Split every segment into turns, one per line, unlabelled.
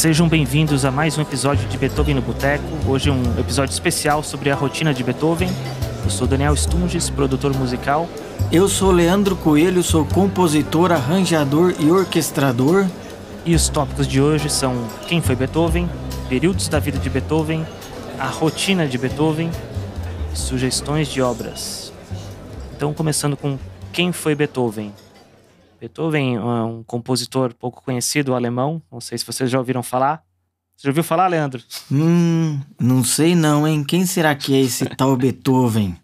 Sejam bem-vindos a mais um episódio de Beethoven no Boteco. Hoje é um episódio especial sobre a rotina de Beethoven. Eu sou Daniel Stunges, produtor musical.
Eu sou Leandro Coelho, sou compositor, arranjador e orquestrador.
E os tópicos de hoje são quem foi Beethoven, períodos da vida de Beethoven, a rotina de Beethoven e sugestões de obras. Então, começando com quem foi Beethoven. Beethoven é um compositor pouco conhecido, alemão. Não sei se vocês já ouviram falar. Você já ouviu falar, Leandro?
Não sei não, hein? Quem será que é esse tal Beethoven?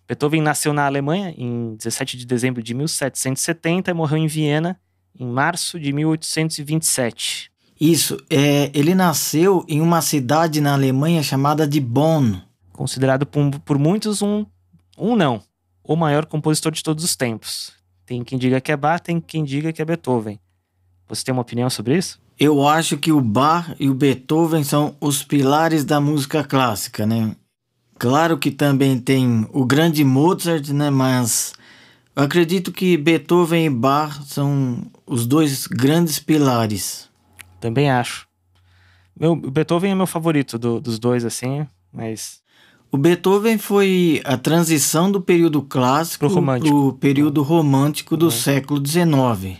Beethoven nasceu na Alemanha em 17 de dezembro de 1770 e morreu em Viena em março de 1827.
Isso, ele nasceu em uma cidade na Alemanha chamada de Bonn.
Considerado por muitos o maior compositor de todos os tempos. Tem quem diga que é Bach, tem quem diga que é Beethoven. Você tem uma opinião sobre isso?
Eu acho que o Bach e o Beethoven são os pilares da música clássica, né? Claro que também tem o grande Mozart, né? Mas eu acredito que Beethoven e Bach são os dois grandes pilares.
Também acho. O Beethoven é meu favorito dos dois, assim, mas...
O Beethoven foi a transição do período clássico para o período romântico do século XIX.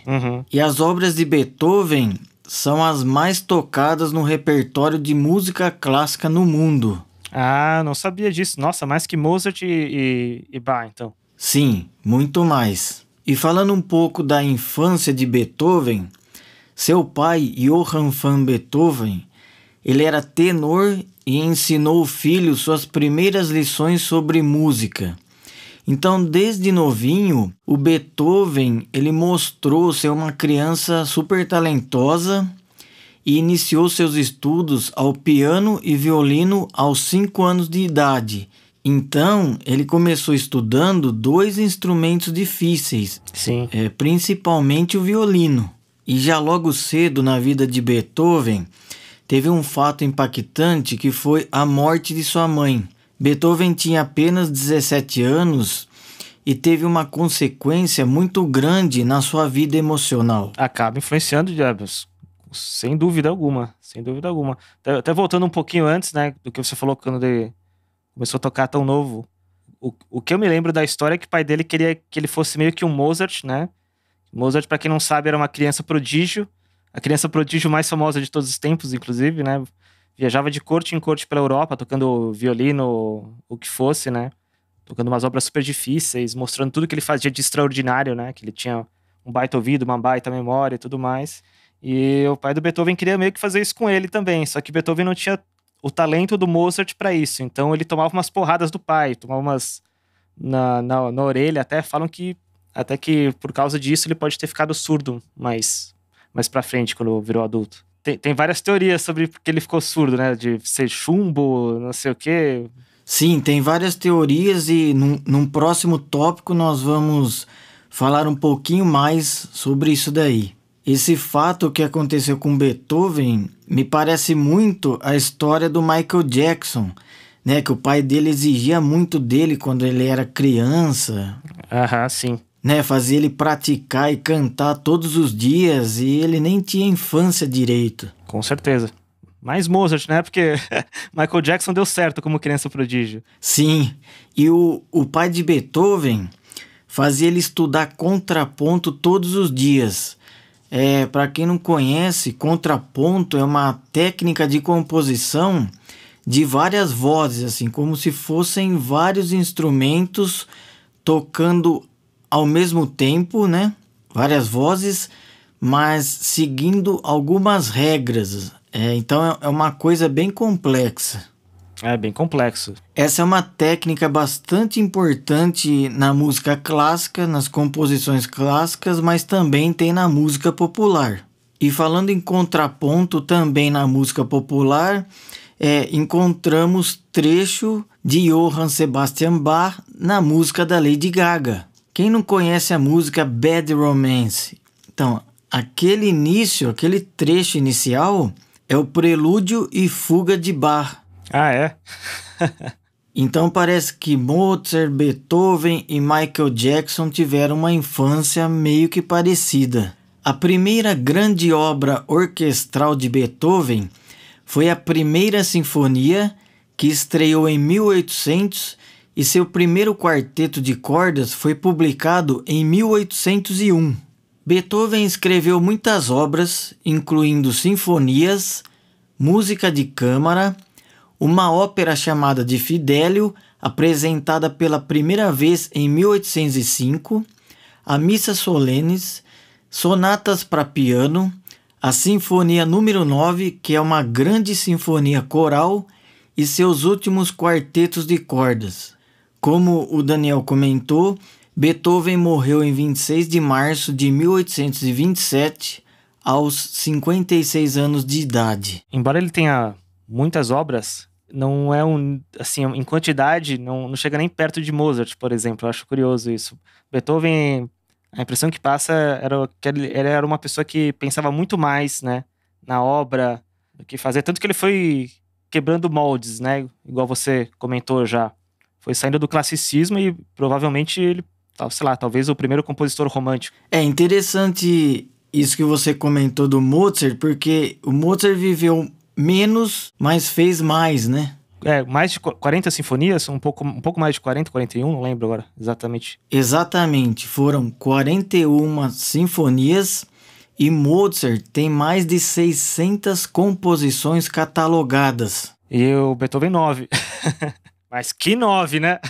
E as obras de Beethoven são as mais tocadas no repertório de música clássica no mundo.
Ah, não sabia disso. Nossa, mais que Mozart e Bach, então.
Sim, muito mais. E falando um pouco da infância de Beethoven, seu pai, Johann van Beethoven, ele era tenor e ensinou o filho suas primeiras lições sobre música. Então, desde novinho, o Beethoven ele mostrou ser uma criança super talentosa e iniciou seus estudos ao piano e violino aos 5 anos de idade. Então, ele começou estudando 2 instrumentos difíceis,
Sim.
Principalmente o violino. E já logo cedo na vida de Beethoven, teve um fato impactante que foi a morte de sua mãe. Beethoven tinha apenas 17 anos e teve uma consequência muito grande na sua vida emocional.
Acaba influenciando, sem dúvida alguma, Até voltando um pouquinho antes, né, do que você falou quando ele começou a tocar tão novo. O que eu me lembro da história é que o pai dele queria que ele fosse meio que um Mozart, né? Mozart, para quem não sabe, era uma criança prodígio. A criança prodígio mais famosa de todos os tempos, inclusive, né? Viajava de corte em corte pela Europa, tocando violino, o que fosse, né? Tocando umas obras super difíceis, mostrando tudo que ele fazia de extraordinário, né? Que ele tinha um baita ouvido, uma baita memória e tudo mais. E o pai do Beethoven queria meio que fazer isso com ele também, só que Beethoven não tinha o talento do Mozart para isso. Então ele tomava umas porradas do pai, tomava umas na orelha, falam que até que por causa disso ele pode ter ficado surdo mais pra frente, quando virou adulto. Tem várias teorias sobre porque ele ficou surdo, né? De ser chumbo, não sei o quê.
Sim, tem várias teorias e num próximo tópico nós vamos falar um pouquinho mais sobre isso daí. Esse fato que aconteceu com Beethoven me parece muito a história do Michael Jackson, né? Que o pai dele exigia muito dele quando ele era criança.
Sim.
Né, fazia ele praticar e cantar todos os dias e ele nem tinha infância direito.
Com certeza. Mais Mozart, né? Porque Michael Jackson deu certo como criança prodígio.
Sim, e o pai de Beethoven fazia ele estudar contraponto todos os dias. Para quem não conhece, contraponto é uma técnica de composição de várias vozes, assim, como se fossem vários instrumentos tocando ao mesmo tempo, né? Várias vozes, mas seguindo algumas regras. Então é uma coisa bem complexa.
É bem complexo.
Essa é uma técnica bastante importante na música clássica, nas composições clássicas, mas também tem na música popular. E falando em contraponto também na música popular, encontramos trecho de Johann Sebastian Bach na música da Lady Gaga. Quem não conhece a música Bad Romance? Então, aquele trecho inicial é o prelúdio e fuga de Bach.
Ah, é?
Então parece que Mozart, Beethoven e Michael Jackson tiveram uma infância meio que parecida. A primeira grande obra orquestral de Beethoven foi a Primeira Sinfonia, que estreou em 1800, e seu primeiro quarteto de cordas foi publicado em 1801. Beethoven escreveu muitas obras, incluindo sinfonias, música de câmara, uma ópera chamada de Fidélio, apresentada pela primeira vez em 1805, a Missa Solenes, sonatas para piano, a Sinfonia número 9, que é uma grande sinfonia coral, e seus últimos quartetos de cordas. Como o Daniel comentou, Beethoven morreu em 26 de março de 1827, aos 56 anos de idade.
Embora ele tenha muitas obras, não é assim, em quantidade, não chega nem perto de Mozart, por exemplo. Eu acho curioso isso. Beethoven, a impressão que passa era que ele era uma pessoa que pensava muito mais, né, na obra do que fazer, tanto que ele foi quebrando moldes, né, igual você comentou já. Foi saindo do classicismo e provavelmente ele, sei lá, talvez o primeiro compositor romântico.
É interessante isso que você comentou do Mozart, porque o Mozart viveu menos, mas fez mais, né?
Mais de 40 sinfonias, um pouco mais de 40, 41, não lembro agora exatamente.
Exatamente, foram 41 sinfonias e Mozart tem mais de 600 composições catalogadas.
E o Beethoven 9. Mas que 9, né?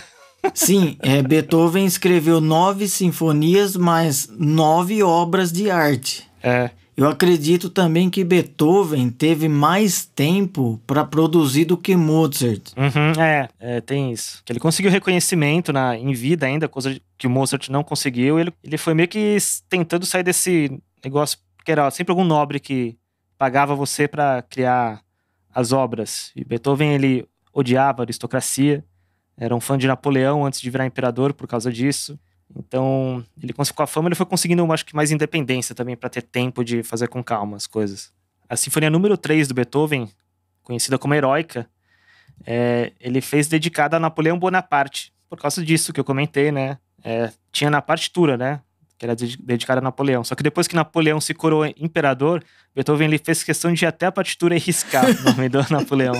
Sim, Beethoven escreveu 9 sinfonias, mais 9 obras de arte. Eu acredito também que Beethoven teve mais tempo para produzir do que Mozart.
Tem isso. Que ele conseguiu reconhecimento em vida ainda, coisa que o Mozart não conseguiu. Ele foi meio que tentando sair desse negócio, porque era sempre algum nobre que pagava você para criar as obras. E Beethoven, ele odiava a aristocracia, era um fã de Napoleão antes de virar imperador por causa disso. Então, com a fama, ele foi conseguindo, acho que, mais independência também para ter tempo de fazer com calma as coisas. A Sinfonia número 3 do Beethoven, conhecida como Heróica, ele fez dedicada a Napoleão Bonaparte, por causa disso que eu comentei, né? Tinha na partitura, né? Que era dedicada a Napoleão. Só que depois que Napoleão se coroou imperador, Beethoven ele fez questão de ir até a partitura e riscar o nome do Napoleão.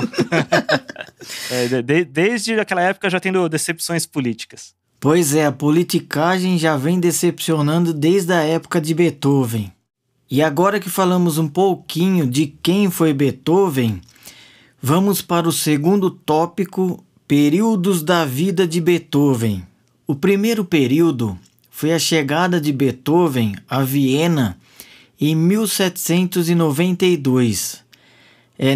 Desde aquela época já tendo decepções políticas.
Pois é, a politicagem já vem decepcionando desde a época de Beethoven. E agora que falamos um pouquinho de quem foi Beethoven, vamos para o segundo tópico, períodos da vida de Beethoven. O primeiro período foi a chegada de Beethoven a Viena em 1792.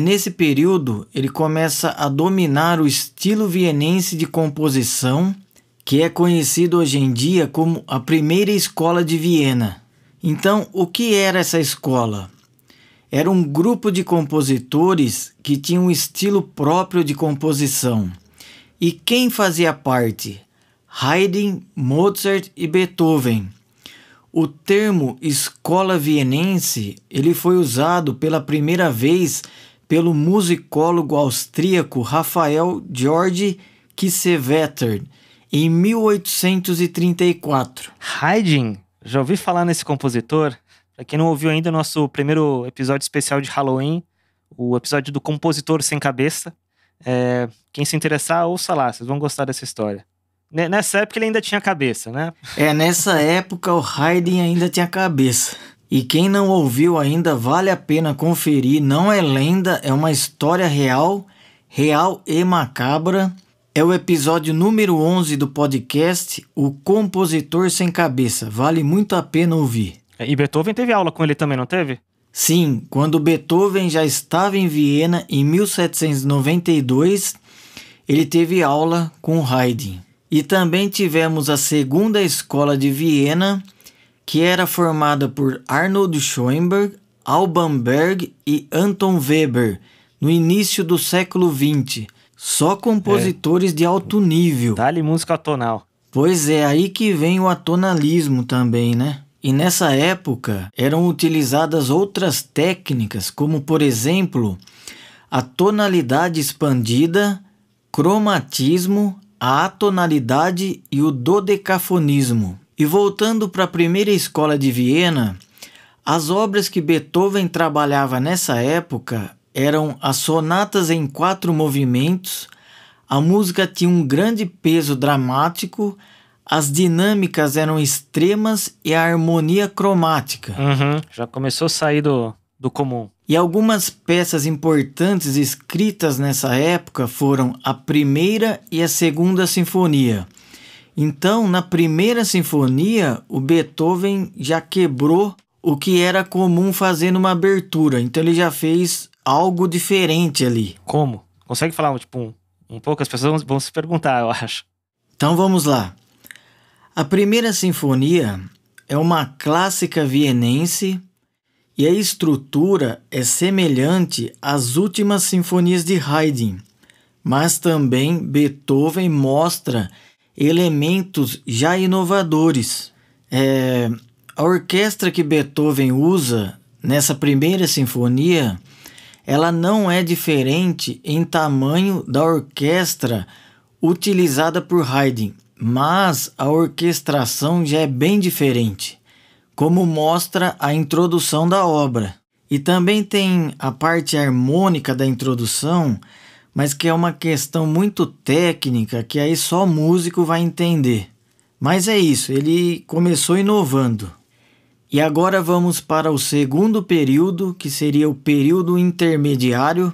Nesse período, ele começa a dominar o estilo vienense de composição, que é conhecido hoje em dia como a primeira escola de Viena. Então, o que era essa escola? Era um grupo de compositores que tinha um estilo próprio de composição. E quem fazia parte? Haydn, Mozart e Beethoven. O termo escola vienense ele foi usado pela primeira vez pelo musicólogo austríaco Rafael Georg Kiesewetter em 1834.
Haydn, já ouvi falar nesse compositor. Para quem não ouviu ainda, nosso primeiro episódio especial de Halloween, o episódio do Compositor Sem Cabeça. Quem se interessar, ouça lá, vocês vão gostar dessa história. Nessa época ele ainda tinha cabeça, né?
Nessa época o Haydn ainda tinha cabeça. E quem não ouviu ainda, vale a pena conferir. Não é lenda, é uma história real e macabra. É o episódio número 11 do podcast, O Compositor Sem Cabeça. Vale muito a pena ouvir.
E Beethoven teve aula com ele também, não teve?
Sim, quando Beethoven já estava em Viena, em 1792, ele teve aula com Haydn. E também tivemos a segunda escola de Viena, que era formada por Arnold Schoenberg, Alban Berg e Anton Weber, no início do século XX. Só compositores de alto nível.
Dá-lhe música atonal.
Pois é, aí que vem o atonalismo também, né? E nessa época eram utilizadas outras técnicas, como por exemplo, a tonalidade expandida, cromatismo, a atonalidade e o dodecafonismo. E voltando para a primeira escola de Viena, As obras que Beethoven trabalhava nessa época eram as sonatas em 4 movimentos, a música tinha um grande peso dramático, as dinâmicas eram extremas e a harmonia cromática.
Já começou a sair do comum.
E algumas peças importantes escritas nessa época foram a primeira e a segunda sinfonia. Então, na primeira sinfonia, o Beethoven já quebrou o que era comum fazer numa abertura. Então, ele já fez algo diferente ali.
Como? Consegue falar um pouco? As pessoas vão se perguntar, eu acho.
Então, vamos lá. A primeira sinfonia é uma clássica vienense e a estrutura é semelhante às últimas sinfonias de Haydn, mas também Beethoven mostra elementos já inovadores. A orquestra que Beethoven usa nessa primeira sinfonia, ela não é diferente em tamanho da orquestra utilizada por Haydn, mas a orquestração já é bem diferente, como mostra a introdução da obra. E também tem a parte harmônica da introdução, mas que é uma questão muito técnica que aí só músico vai entender. Mas é isso, ele começou inovando. E agora vamos para o segundo período, que seria o período intermediário,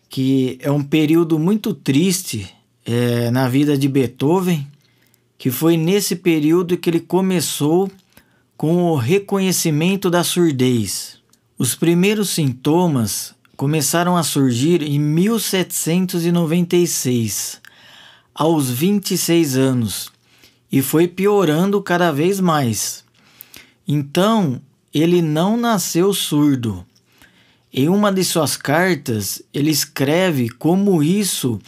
que é um período muito triste na vida de Beethoven, que foi nesse período que ele começou com o reconhecimento da surdez. Os primeiros sintomas começaram a surgir em 1796, aos 26 anos, e foi piorando cada vez mais. Então, ele não nasceu surdo. Em uma de suas cartas, ele escreve como isso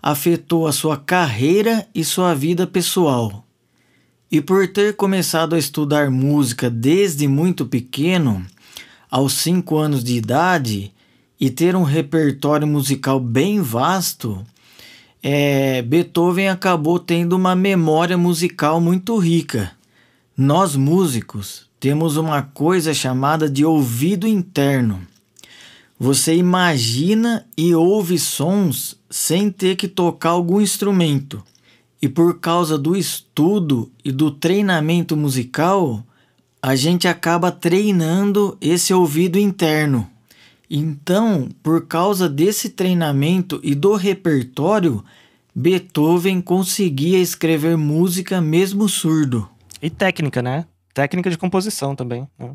afetou a sua carreira e sua vida pessoal. E por ter começado a estudar música desde muito pequeno, aos 5 anos de idade, e ter um repertório musical bem vasto, Beethoven acabou tendo uma memória musical muito rica. Nós músicos temos uma coisa chamada de ouvido interno. Você imagina e ouve sons sem ter que tocar algum instrumento. E por causa do estudo e do treinamento musical, a gente acaba treinando esse ouvido interno. Então, por causa desse treinamento e do repertório, Beethoven conseguia escrever música mesmo surdo.
E técnica, né? Técnica de composição também, né?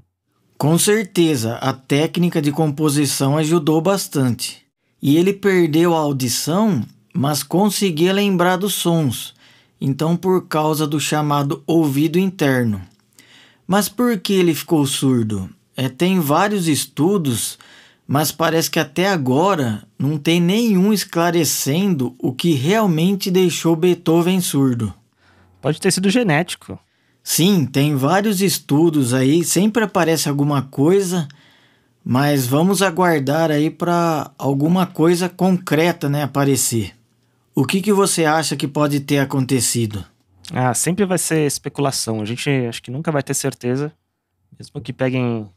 Com certeza, a técnica de composição ajudou bastante. E ele perdeu a audição, mas conseguia lembrar dos sons, então por causa do chamado ouvido interno. Mas por que ele ficou surdo? Tem vários estudos, mas parece que até agora não tem nenhum esclarecendo o que realmente deixou Beethoven surdo.
Pode ter sido genético.
Sim, tem vários estudos aí, sempre aparece alguma coisa, mas vamos aguardar aí para alguma coisa concreta, aparecer. O que você acha que pode ter acontecido?
Sempre vai ser especulação. A gente acho que nunca vai ter certeza. Mesmo que peguem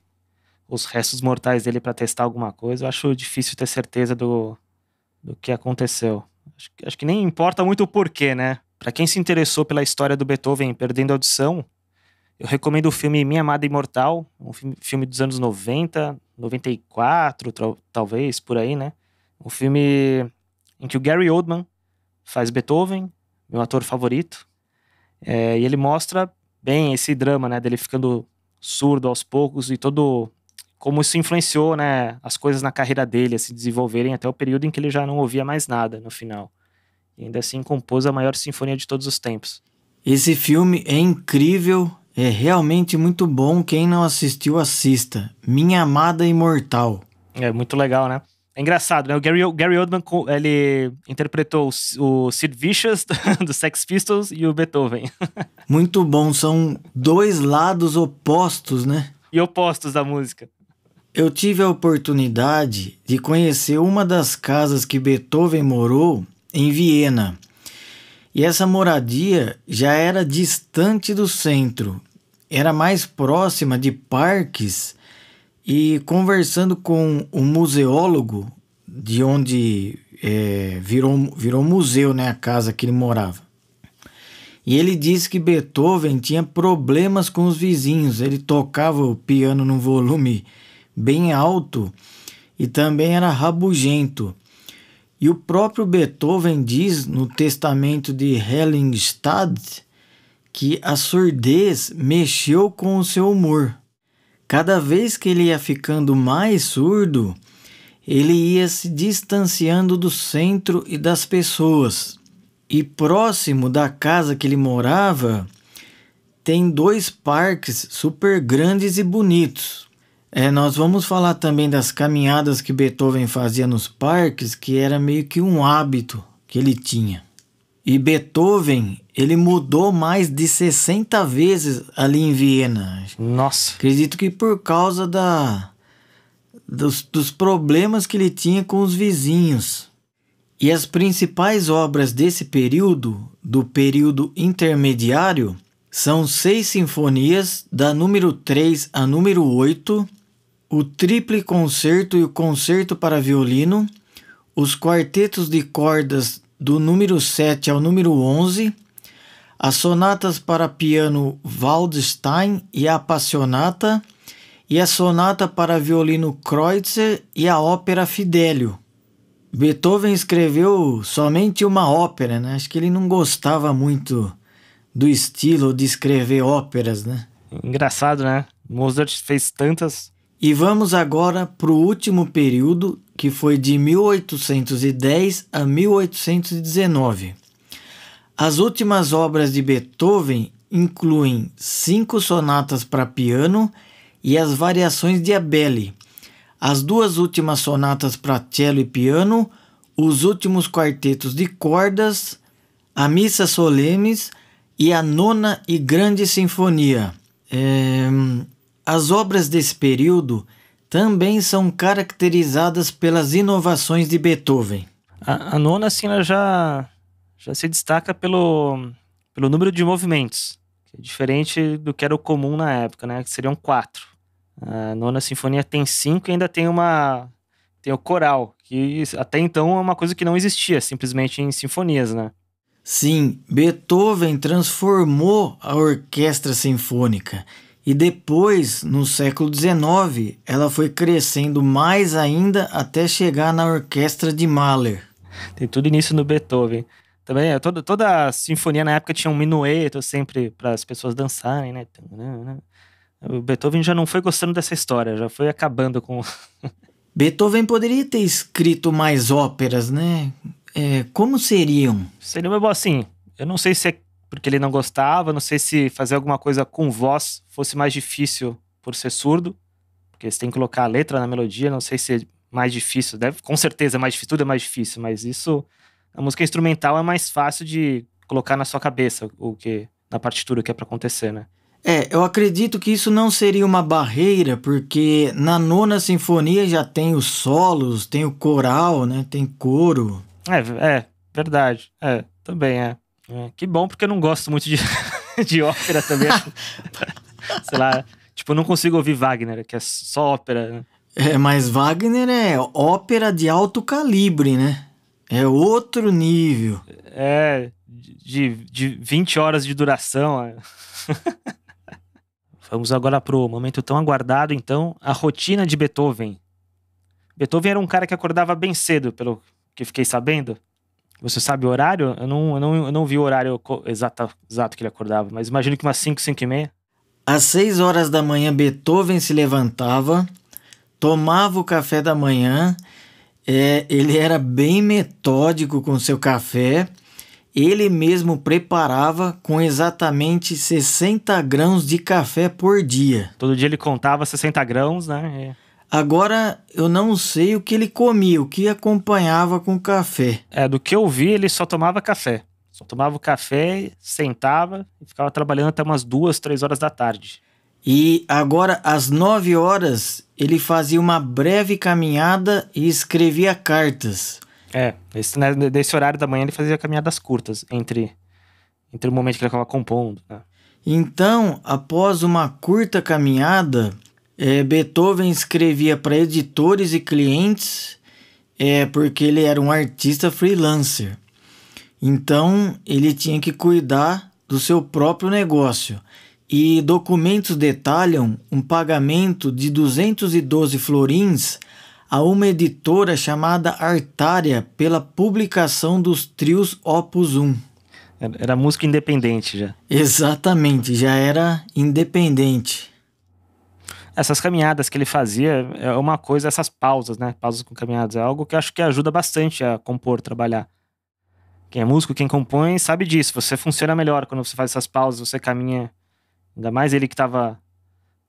os restos mortais dele para testar alguma coisa, eu acho difícil ter certeza do que aconteceu. Acho que nem importa muito o porquê, né? Para quem se interessou pela história do Beethoven perdendo a audição, eu recomendo o filme Minha Amada Imortal, um filme dos anos 90, 94, talvez, por aí, né? Um filme em que o Gary Oldman faz Beethoven, meu ator favorito, e ele mostra bem esse drama, né, dele ficando surdo aos poucos e todo como isso influenciou, né, as coisas na carreira dele a se desenvolverem até o período em que ele já não ouvia mais nada no final. E ainda assim compôs a maior sinfonia de todos os tempos.
Esse filme é incrível, é realmente muito bom. Quem não assistiu, assista. Minha Amada Imortal.
É muito legal, né? É engraçado, né? O Gary Oldman, ele interpretou o Sid Vicious do Sex Pistols e o Beethoven.
Muito bom, são dois lados opostos, né?
E opostos da música.
Eu tive a oportunidade de conhecer uma das casas que Beethoven morou em Viena. E essa moradia já era distante do centro. era mais próxima de parques e conversando com um museólogo de onde virou museu, né, a casa que ele morava. E ele disse que Beethoven tinha problemas com os vizinhos, ele tocava o piano num volume bem alto e também era rabugento. E o próprio Beethoven diz no testamento de Heiligenstadt que a surdez mexeu com o seu humor. Cada vez que ele ia ficando mais surdo, ele ia se distanciando do centro e das pessoas. E próximo da casa que ele morava, tem 2 parques super grandes e bonitos. Nós vamos falar também das caminhadas que Beethoven fazia nos parques, que era meio que um hábito que ele tinha. E Beethoven, ele mudou mais de 60 vezes ali em Viena.
Nossa.
Acredito que por causa dos problemas que ele tinha com os vizinhos. E as principais obras desse período, do período intermediário, são 6 sinfonias, da número 3 a número 8, o Triple Concerto e o Concerto para Violino, os quartetos de cordas do número 7 ao número 11, as sonatas para piano Waldstein e a Appassionata, e a sonata para violino Kreutzer e a ópera Fidelio. Beethoven escreveu somente uma ópera, né? Acho que ele não gostava muito do estilo de escrever óperas, né?
Engraçado, né? Mozart fez tantas.
E vamos agora para o último período, que foi de 1810 a 1819. As últimas obras de Beethoven incluem 5 sonatas para piano e as variações de Abele, as 2 últimas sonatas para cello e piano, os últimos quartetos de cordas, a Missa Solenes e a 9ª e Grande Sinfonia. As obras desse período também são caracterizadas pelas inovações de Beethoven.
A 9ª, assim, ela já se destaca pelo número de movimentos, que é diferente do que era o comum na época, né? Que seriam 4. A 9ª Sinfonia tem 5 e ainda tem o coral, que até então é uma coisa que não existia simplesmente em sinfonias, né?
Sim, Beethoven transformou a orquestra sinfônica e depois, no século XIX, ela foi crescendo mais ainda até chegar na orquestra de Mahler.
Tem tudo início no Beethoven. Também, toda a sinfonia na época tinha um minueto sempre para as pessoas dançarem, né? O Beethoven já não foi gostando dessa história, já foi acabando com...
Beethoven poderia ter escrito mais óperas, né? Como seriam?
Seria bom assim, eu não sei se é porque ele não gostava, não sei se fazer alguma coisa com voz fosse mais difícil por ser surdo, porque você tem que colocar a letra na melodia, não sei se é mais difícil, com certeza é mais difícil, tudo é mais difícil, mas isso, a música instrumental é mais fácil de colocar na sua cabeça, o que na partitura que é pra acontecer, né?
Eu acredito que isso não seria uma barreira, porque na 9ª Sinfonia já tem os solos, tem o coral, né? Tem coro.
Verdade. Também é. Que bom, porque eu não gosto muito de ópera também. Sei lá, tipo, eu não consigo ouvir Wagner, que é só ópera, né?
Mas Wagner é ópera de alto calibre, né? É outro nível.
De 20 horas de duração. Vamos agora pro momento tão aguardado, então, a rotina de Beethoven. Beethoven era um cara que acordava bem cedo, pelo que fiquei sabendo. Você sabe o horário? Eu não vi o horário exato que ele acordava, mas imagino que umas 5, 5 e meia.
Às 6 horas da manhã, Beethoven se levantava, tomava o café da manhã, ele era bem metódico com seu café, ele mesmo preparava com exatamente 60 grãos de café por dia.
Todo dia ele contava 60 grãos, né?
Agora, eu não sei o que ele comia, o que acompanhava com o café.
Do que eu vi, ele só tomava café. Só tomava o café, sentava e ficava trabalhando até umas 2, 3 horas da tarde.
E agora, às 9 horas, ele fazia uma breve caminhada e escrevia cartas.
Desse horário da manhã ele fazia caminhadas curtas entre o momento que ele estava compondo, né?
Então, após uma curta caminhada, Beethoven escrevia para editores e clientes, porque ele era um artista freelancer. Então, ele tinha que cuidar do seu próprio negócio. E documentos detalham um pagamento de 212 florins a uma editora chamada Artária pela publicação dos trios Opus 1.
Era música independente já.
Exatamente, já era independente.
Essas caminhadas que ele fazia é uma coisa, essas pausas, né? Pausas com caminhadas, é algo que eu acho que ajuda bastante a compor, trabalhar. Quem é músico, quem compõe, sabe disso. Você funciona melhor quando você faz essas pausas, você caminha. Ainda mais ele que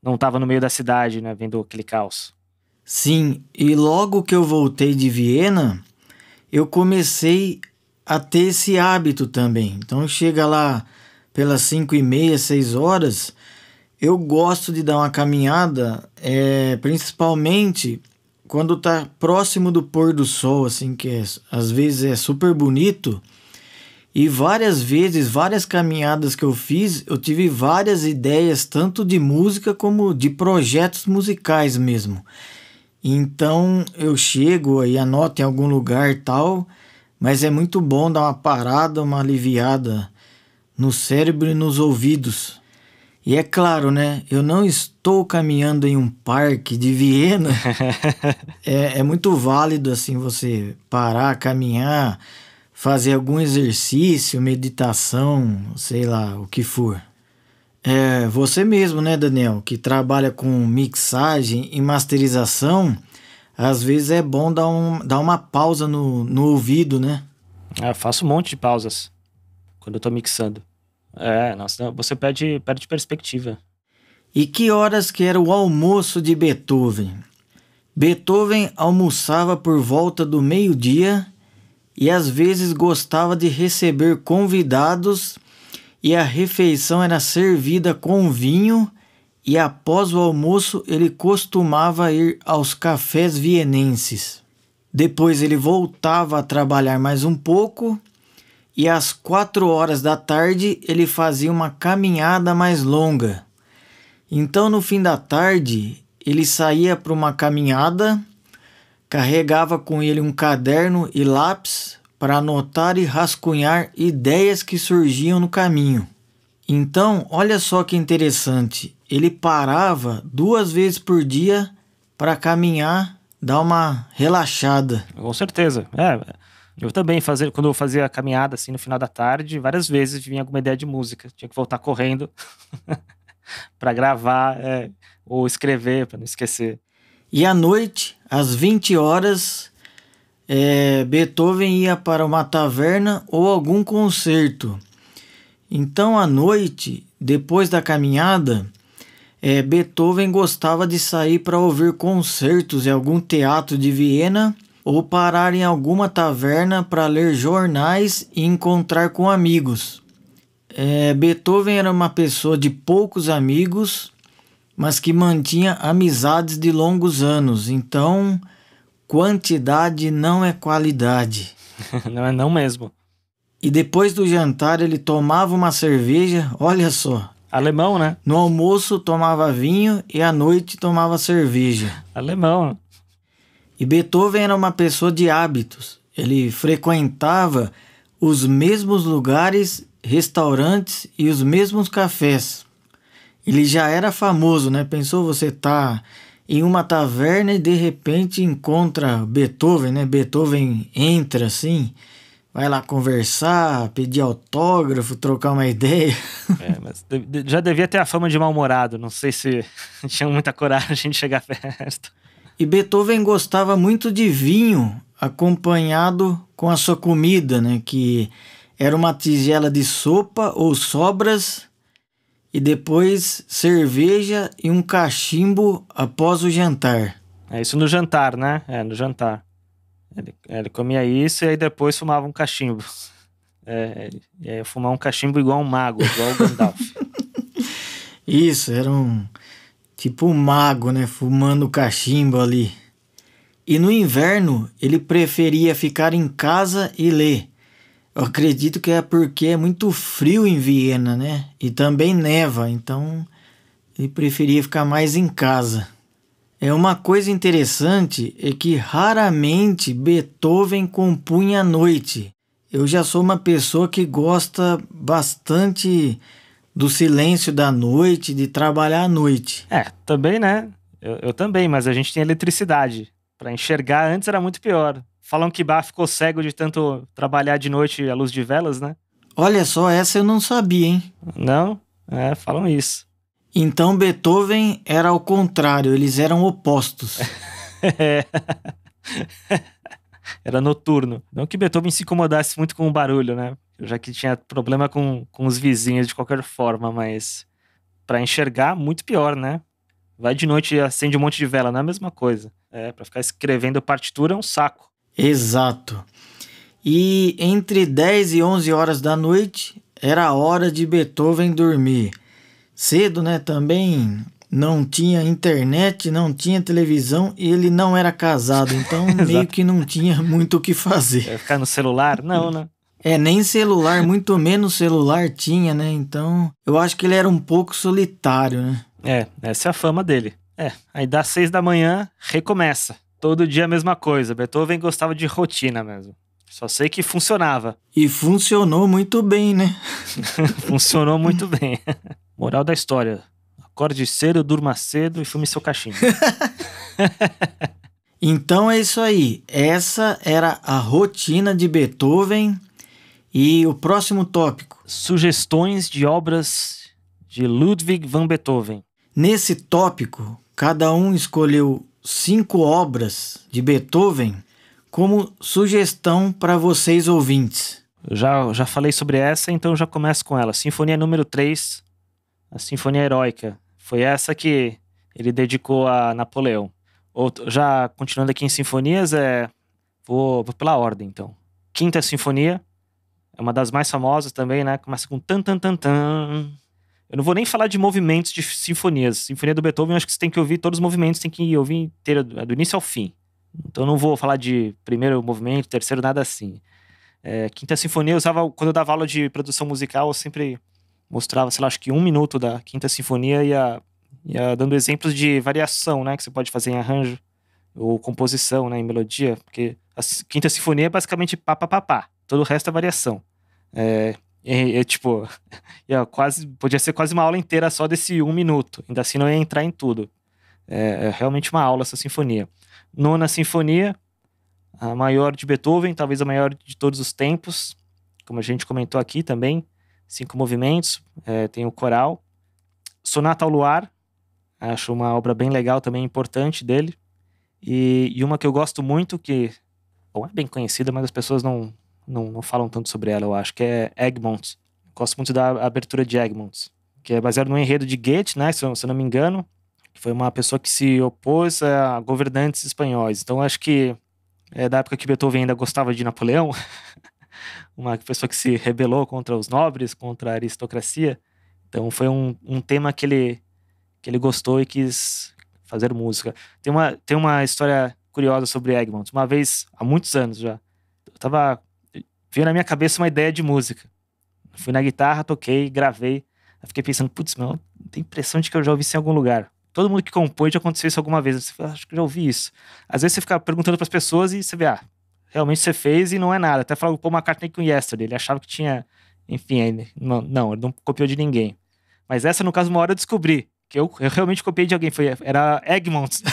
não estava no meio da cidade, né? Vendo aquele caos.
Sim, e logo que eu voltei de Viena, eu comecei a ter esse hábito também. Então chega lá pelas 5h30, 6 horas, eu gosto de dar uma caminhada, principalmente quando tá próximo do pôr do sol, assim, que às vezes é super bonito. E várias vezes, várias caminhadas que eu fiz, eu tive várias ideias, tanto de música como de projetos musicais mesmo. Então eu chego e anoto em algum lugar e tal, mas é muito bom dar uma parada, uma aliviada no cérebro e nos ouvidos. E é claro, né? Eu não estou caminhando em um parque de Viena. É muito válido assim você parar, caminhar, fazer algum exercício, meditação, sei lá, o que for. Você mesmo, né, Daniel, que trabalha com mixagem e masterização, às vezes é bom dar uma pausa no ouvido, né?
Eu faço um monte de pausas quando eu tô mixando. Nossa, você perde perspectiva.
E que horas que era o almoço de Beethoven? Beethoven almoçava por volta do meio-dia e às vezes gostava de receber convidados e a refeição era servida com vinho e após o almoço ele costumava ir aos cafés vienenses. Depois ele voltava a trabalhar mais um pouco e às 4 horas da tarde ele fazia uma caminhada mais longa. Então no fim da tarde ele saía para uma caminhada, carregava com ele um caderno e lápis para anotar e rascunhar ideias que surgiam no caminho. Então, olha só que interessante, ele parava 2 vezes por dia para caminhar, dar uma relaxada.
Com certeza. Eu também quando eu fazia a caminhada assim no final da tarde, várias vezes vinha alguma ideia de música. Tinha que voltar correndo para gravar ou escrever para não esquecer.
E à noite, às 20 horas, Beethoven ia para uma taverna ou algum concerto. Então, à noite, depois da caminhada, Beethoven gostava de sair para ouvir concertos em algum teatro de Viena ou parar em alguma taverna para ler jornais e encontrar com amigos. Beethoven era uma pessoa de poucos amigos, mas que mantinha amizades de longos anos. Então, quantidade não é qualidade.
Não mesmo.
E depois do jantar ele tomava uma cerveja, olha só.
Alemão, né?
No almoço tomava vinho e à noite tomava cerveja.
Alemão.
E Beethoven era uma pessoa de hábitos. Ele frequentava os mesmos lugares, restaurantes e os mesmos cafés. Ele já era famoso, né? Pensou você tá em uma taverna e de repente encontra Beethoven, né? Beethoven entra assim, vai lá conversar, pedir autógrafo, trocar uma ideia.
Mas já devia ter a fama de mal-humorado. Não sei se tinha muita coragem de chegar perto.
E Beethoven gostava muito de vinho, acompanhado com a sua comida, né? Que era uma tigela de sopa ou sobras e depois cerveja e um cachimbo após o jantar.
Isso no jantar, né? No jantar. Ele comia isso e aí depois fumava um cachimbo. Ia fumar um cachimbo igual um mago, igual o Gandalf.
Isso, era tipo um mago, né? Fumando cachimbo ali. E no inverno ele preferia ficar em casa e ler. Eu acredito que é porque é muito frio em Viena, né? E também neva, então ele preferia ficar mais em casa. Uma coisa interessante é que raramente Beethoven compunha à noite. Eu já sou uma pessoa que gosta bastante do silêncio da noite, de trabalhar à noite.
Também, né? Eu também, mas a gente tem eletricidade. Para enxergar antes era muito pior. Falam que Bach ficou cego de tanto trabalhar de noite à luz de velas, né?
Olha só, essa eu não sabia, hein?
Não? Falam isso.
Então Beethoven era ao contrário, eles eram opostos.
Era noturno. Não que Beethoven se incomodasse muito com o barulho, né? Já que tinha problema com os vizinhos de qualquer forma, mas para enxergar, muito pior, né? Vai de noite e acende um monte de vela, não é a mesma coisa. Para ficar escrevendo partitura é um saco.
Exato. E entre 10 e 11 horas da noite era a hora de Beethoven dormir. Cedo, né? Também não tinha internet, não tinha televisão e ele não era casado, então meio que não tinha muito o que fazer.
Vai ficar no celular? Não, né?
Nem celular, muito menos celular tinha, né? Então eu acho que ele era um pouco solitário, né?
Essa é a fama dele. Aí das 6 da manhã, recomeça. Todo dia a mesma coisa. Beethoven gostava de rotina mesmo. Só sei que funcionava.
E funcionou muito bem, né?
Funcionou muito bem. Moral da história. Acorde cedo, durma cedo e fume seu cachimbo.
Então é isso aí. Essa era a rotina de Beethoven. E o próximo tópico.
Sugestões de obras de Ludwig van Beethoven.
Nesse tópico, cada um escolheu 5 obras de Beethoven como sugestão para vocês ouvintes.
Já falei sobre essa, então já começo com ela. Sinfonia número 3, a Sinfonia Heróica. Foi essa que ele dedicou a Napoleão. Já continuando aqui em sinfonias, vou pela ordem, então. Quinta Sinfonia, é uma das mais famosas também, né? Começa com tan tan tan tan. Eu não vou nem falar de movimentos de sinfonias. Sinfonia do Beethoven, eu acho que você tem que ouvir todos os movimentos, tem que ouvir inteiro, do início ao fim. Então eu não vou falar de primeiro movimento, terceiro, nada assim. Quinta Sinfonia, quando eu dava aula de produção musical, eu sempre mostrava, sei lá, acho que 1 minuto da Quinta Sinfonia e ia dando exemplos de variação, né? Que você pode fazer em arranjo ou composição, né? Em melodia, porque a Quinta Sinfonia é basicamente pá, pá, pá, pá. Todo o resto é variação. Podia ser quase uma aula inteira só desse 1 minuto. Ainda assim não ia entrar em tudo. É realmente uma aula essa sinfonia. Nona Sinfonia, a maior de Beethoven, talvez a maior de todos os tempos. Como a gente comentou aqui também. 5 movimentos, tem o coral. Sonata ao Luar, acho uma obra bem legal também, importante dele. E uma que eu gosto muito, que é bem conhecida, mas as pessoas não falam tanto sobre ela, eu acho, que é Egmont. Gosto muito da abertura de Egmont, que é baseado no enredo de Goethe, né, se eu não me engano, que foi uma pessoa que se opôs a governantes espanhóis. Então acho que é da época que Beethoven ainda gostava de Napoleão, uma pessoa que se rebelou contra os nobres, contra a aristocracia. Então foi um tema que ele gostou e quis fazer música. Tem uma história curiosa sobre Egmont. Uma vez, há muitos anos já, veio na minha cabeça uma ideia de música. Fui na guitarra, toquei, gravei. Eu fiquei pensando, putz, meu, tem impressão de que eu já ouvi isso em algum lugar. Todo mundo que compõe já aconteceu isso alguma vez. Você fala, acho que eu já ouvi isso. Às vezes você fica perguntando pras pessoas e você vê, realmente você fez e não é nada. Até falou o Paul McCartney com Yesterday. Ele achava que tinha, enfim, ele não copiou de ninguém. Mas essa, no caso, uma hora eu descobri que eu realmente copiei de alguém. Era Egmont.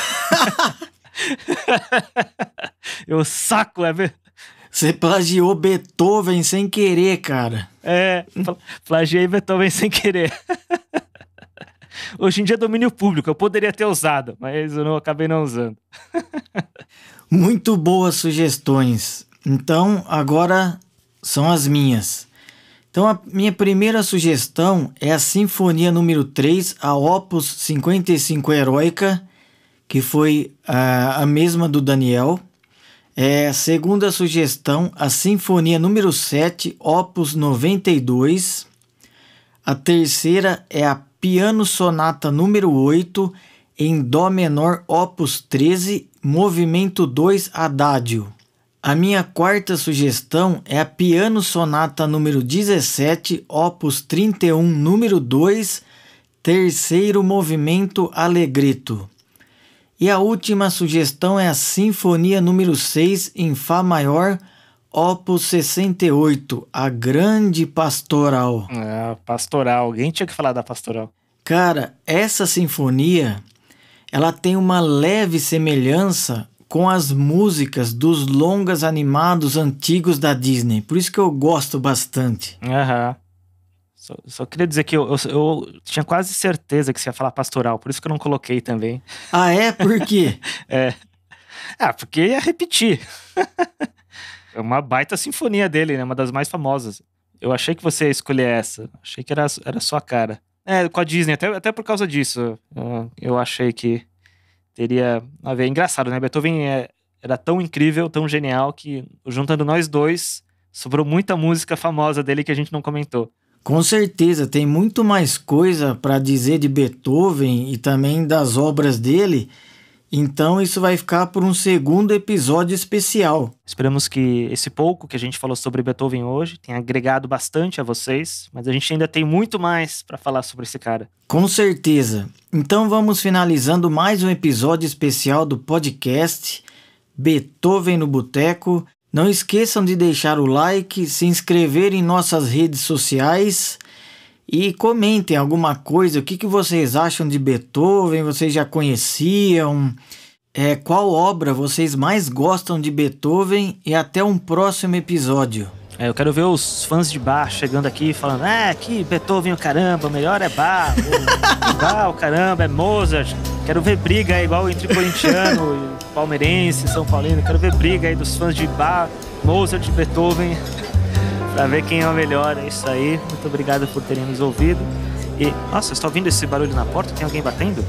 Eu saco,
Você plagiou Beethoven sem querer, cara.
Plagiei Beethoven sem querer. Hoje em dia é domínio público, eu poderia ter usado, mas eu acabei não usando.
Muito boas sugestões. Então, agora são as minhas. Então, a minha primeira sugestão é a Sinfonia número 3, a Opus 55 Heróica, que foi a mesma do Daniel. A segunda sugestão, a Sinfonia número 7, Opus 92. A terceira é a Piano Sonata número 8, em Dó menor, Opus 13, movimento 2, Adagio. A minha quarta sugestão é a Piano Sonata número 17, opus 31, número 2, terceiro movimento Allegretto. E a última sugestão é a Sinfonia número 6 em Fá maior, opus 68, a Grande Pastoral.
Pastoral. Alguém tinha que falar da Pastoral.
Cara, essa sinfonia, ela tem uma leve semelhança com as músicas dos longas animados antigos da Disney. Por isso que eu gosto bastante.
Aham. Só queria dizer que eu tinha quase certeza que você ia falar Pastoral, por isso que eu não coloquei também.
Ah, é? Por quê?
Porque ia repetir. É uma baita sinfonia dele, né? Uma das mais famosas. Eu achei que você ia escolher essa. Achei que era a sua cara. Com a Disney, até por causa disso. Eu achei que teria a ver. Engraçado, né? Beethoven era tão incrível, tão genial, que juntando nós dois, sobrou muita música famosa dele que a gente não comentou.
Com certeza, tem muito mais coisa para dizer de Beethoven e também das obras dele, então isso vai ficar por um segundo episódio especial.
Esperamos que esse pouco que a gente falou sobre Beethoven hoje tenha agregado bastante a vocês, mas a gente ainda tem muito mais para falar sobre esse cara.
Com certeza. Então vamos finalizando mais um episódio especial do podcast Beethoven no Boteco. Não esqueçam de deixar o like, se inscrever em nossas redes sociais e comentem alguma coisa. O que vocês acham de Beethoven? Vocês já conheciam? Qual obra vocês mais gostam de Beethoven? E até um próximo episódio.
Eu quero ver os fãs de Bach chegando aqui falando: que Beethoven o caramba, o melhor é Bach, o caramba, é Mozart. Quero ver briga igual entre corintiano e palmeirense, São Paulino. Quero ver briga aí dos fãs de Bach, Mozart e Beethoven pra ver quem é o melhor. É isso aí. Muito obrigado por terem nos ouvido. E, nossa, eu estou ouvindo esse barulho na porta? Tem alguém batendo?